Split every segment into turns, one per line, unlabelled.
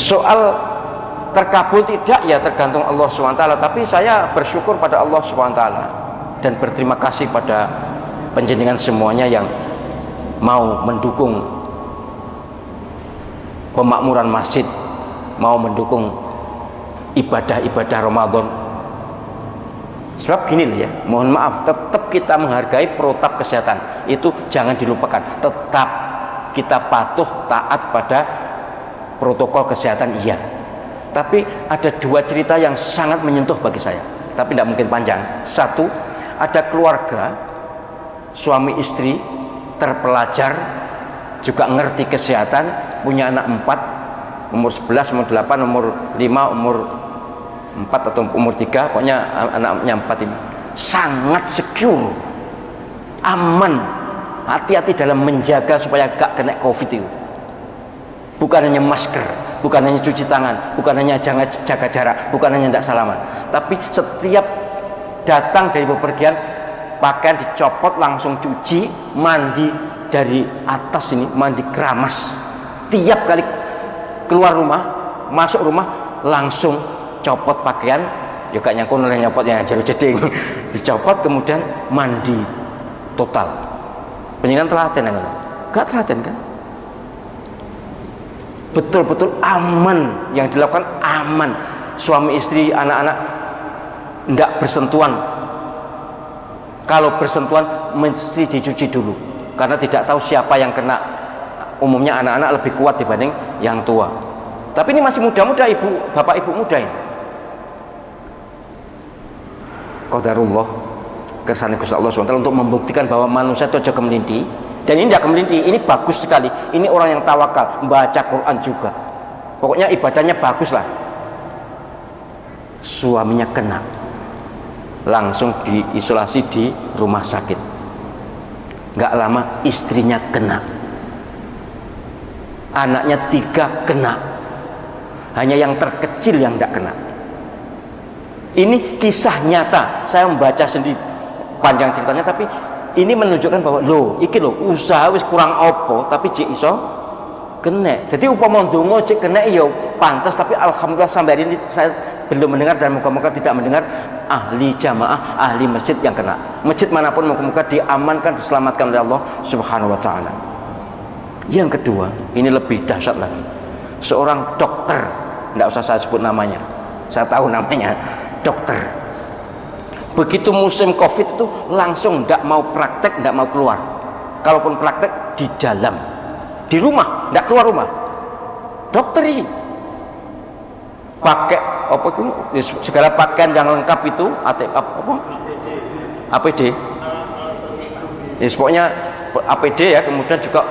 Soal terkabul tidak ya tergantung Allah SWT, tapi saya bersyukur pada Allah SWT dan berterima kasih pada panjenengan semuanya yang mau mendukung pemakmuran masjid, mau mendukung ibadah-ibadah Ramadan. Sebab gini loh ya, mohon maaf, tetap kita menghargai protap kesehatan, itu jangan dilupakan, tetap kita patuh taat pada protokol kesehatan, iya. Tapi ada dua cerita yang sangat menyentuh bagi saya, tapi tidak mungkin panjang. Satu, ada keluarga suami istri terpelajar, juga ngerti kesehatan, punya anak 4, umur 11, umur 8, umur 5, umur 4 atau umur 3, pokoknya anaknya 4 ini sangat secure, aman, hati-hati dalam menjaga supaya gak kena COVID itu. Bukan hanya masker, bukan hanya cuci tangan, bukan hanya jaga jarak, bukan hanya tidak salaman, tapi setiap datang dari bepergian pakaian dicopot, langsung cuci, mandi dari atas ini, mandi keramas. Tiap kali keluar rumah, masuk rumah, langsung copot pakaian, ya gak nyangkut oleh nyopotnya jarum jeding, dicopot kemudian mandi total. Penjenengan telaten kan? Gak telaten kan? Betul-betul aman, yang dilakukan aman. Suami istri, anak-anak tidak bersentuhan. Kalau bersentuhan mesti dicuci dulu, karena tidak tahu siapa yang kena. Umumnya anak-anak lebih kuat dibanding yang tua. Tapi ini masih muda-muda, ibu, bapak ibu muda ini. Qadarullah, kersane Gusti Allah SWT untuk membuktikan bahwa manusia itu aja kemelinti. Dan ini tidak kemelinti, ini bagus sekali. Ini orang yang tawakal, membaca Quran juga. Pokoknya ibadahnya bagus lah. Suaminya kena, langsung diisolasi di rumah sakit. Nggak lama istrinya kena, anaknya 3 kena, hanya yang terkecil yang tidak kena. Ini kisah nyata, saya membaca sendiri panjang ceritanya, tapi ini menunjukkan bahwa iki usaha wis kurang opo tapi cik iso kena. Jadi upama ndonga cik kena ya pantas, tapi alhamdulillah sampai hari ini saya belum mendengar, dan moga-moga tidak mendengar ahli jamaah, ahli masjid yang kena. Masjid manapun moga-moga diamankan, diselamatkan oleh Allah Subhanahu wa taala. Yang kedua, ini lebih dahsyat lagi. Seorang dokter, tidak usah saya sebut namanya, saya tahu namanya, dokter. Begitu musim COVID itu langsung tidak mau praktek, tidak mau keluar. Kalaupun praktek di dalam, di rumah, tidak keluar rumah. Dokter ini pakai apa itu, segala pakaian yang lengkap itu, APD, ya, pokoknya APD ya. Kemudian juga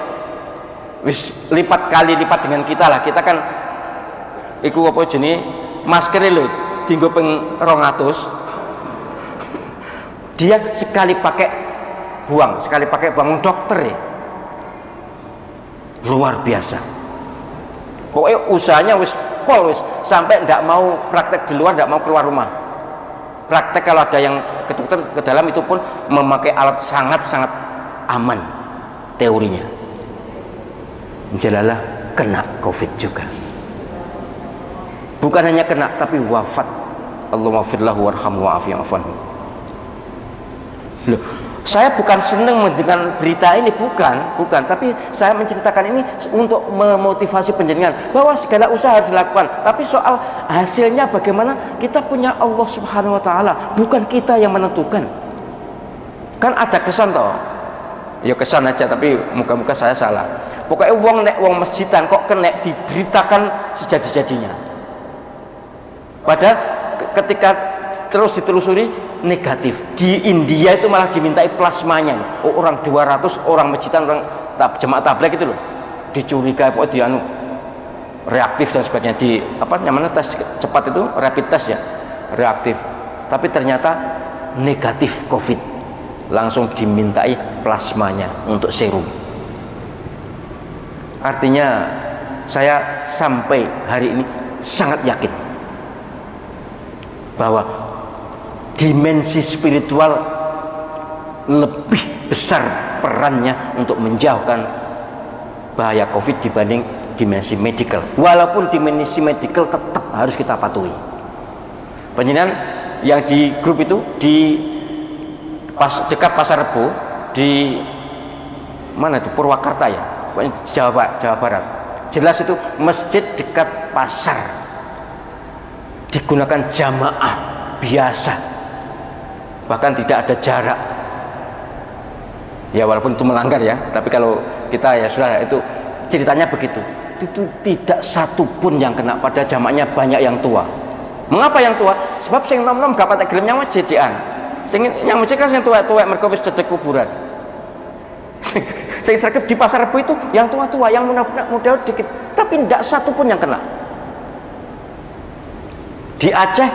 wis lipat kali lipat dengan kita lah. Kita kan iku apa jenis masker lho, tinggal peng 200. Dia sekali pakai buang, sekali pakai buang. Dokter ya luar biasa. Pokoknya usahanya wis pol wis, sampai tidak mau praktek di luar, tidak mau keluar rumah. Praktek kalau ada yang ke dokter ke dalam itu pun memakai alat sangat-sangat aman teorinya. Jalalah kena COVID juga. Bukan hanya kena, tapi wafat. Allahumma firlahu warhamhu wa'afi'afu anhu. Loh, saya bukan senang dengan berita ini, bukan, tapi saya menceritakan ini untuk memotivasi penjenengan bahwa segala usaha harus dilakukan, tapi soal hasilnya bagaimana, kita punya Allah Subhanahu wa taala, bukan kita yang menentukan. Kan ada kesan toh, ya kesan aja, tapi muka-muka saya salah. Pokoknya wong masjidan kok kena diberitakan sejadi-jadinya, padahal ketika terus ditelusuri negatif. Di India itu malah dimintai plasmanya. Orang 200 orang masjidan, orang jemaah tabligh itu loh, dicurigai kok dianu reaktif dan sebagainya, di apa namanya tes cepat itu, rapid test ya, reaktif, tapi ternyata negatif COVID. Langsung dimintai plasmanya untuk serum. Artinya saya sampai hari ini sangat yakin bahwa dimensi spiritual lebih besar perannya untuk menjauhkan bahaya COVID dibanding dimensi medikal. Walaupun dimensi medikal tetap harus kita patuhi. Penjenengan yang di grup itu di dekat Pasar Rebo di mana itu, Purwakarta ya, Jawa Barat. Jelas itu masjid dekat pasar digunakan jamaah biasa, bahkan tidak ada jarak. Ya walaupun itu melanggar ya, tapi kalau kita ya sudah, itu ceritanya begitu. Itu tidak satu pun yang kena, pada jamaahnya banyak yang tua. Mengapa yang tua? Sebab sing nom-nom gak patek gelem nyawa jejekan. Sing yang masjid kan sing tuwek-tuwek mergo wis cedhek kuburan. Sing sergap di Pasar Rebo itu yang tua-tua, yang muda dikit, tapi tidak satu pun yang kena. Di Aceh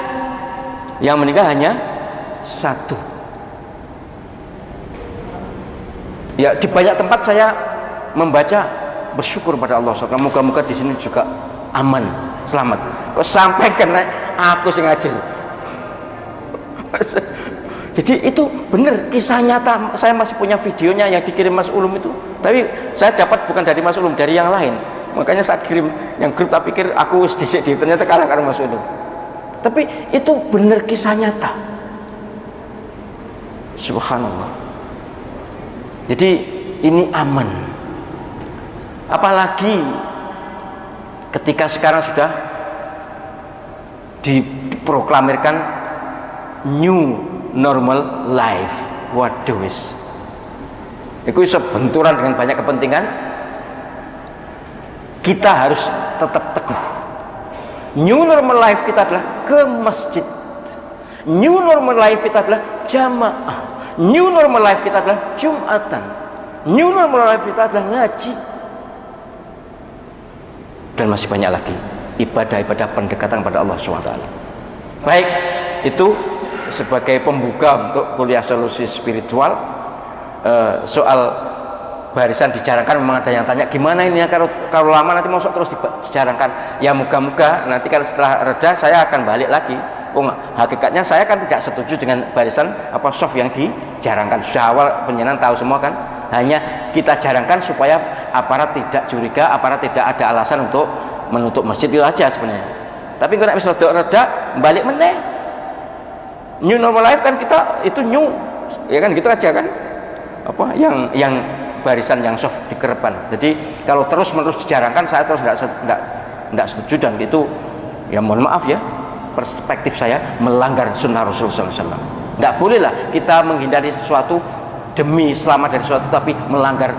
yang meninggal hanya satu. Ya di banyak tempat saya membaca, bersyukur pada Allah. Moga-moga di sini juga aman, selamat. Kok sampai kena aku sing ngajar. Jadi itu benar kisah nyata. Saya masih punya videonya yang dikirim Mas Ulum itu. Tapi saya dapat bukan dari Mas Ulum, dari yang lain. Makanya saat kirim yang grup, tak pikir aku sedikit, ternyata kalah karena Mas Ulum. Tapi itu benar kisah nyata. Subhanallah. Jadi ini aman. Apalagi ketika sekarang sudah diproklamirkan new normal life. Waduh wis. Itu bisa benturan dengan banyak kepentingan. Kita harus tetap teguh. New normal life kita adalah ke masjid. New normal life kita adalah jamaah. New normal life kita adalah Jumatan. New normal life kita adalah ngaji. Dan masih banyak lagi ibadah-ibadah pendekatan pada Allah SWT. Baik, itu sebagai pembuka untuk kuliah solusi spiritual. Soal barisan dijarangkan, memang ada yang tanya gimana ini ya, kalau lama nanti mau terus dijarangkan. Ya moga-moga nanti kalau setelah reda saya akan balik lagi. Hakikatnya saya kan tidak setuju dengan barisan soft yang dijarangkan. Sudah awal penjenengan tahu semua kan, hanya kita jarangkan supaya aparat tidak curiga, aparat tidak ada alasan untuk menutup masjid, itu aja sebenarnya. Tapi kalau misalnya reda balik meneh, new normal life kan kita itu new, ya kan gitu aja kan. Yang barisan yang soft dikerepan. Jadi kalau terus-menerus dijarangkan, saya terus tidak setuju, dan itu ya mohon maaf ya, perspektif saya melanggar sunnah Rasulullah SAW. Tidak bolehlah kita menghindari sesuatu demi selamat dari sesuatu tapi melanggar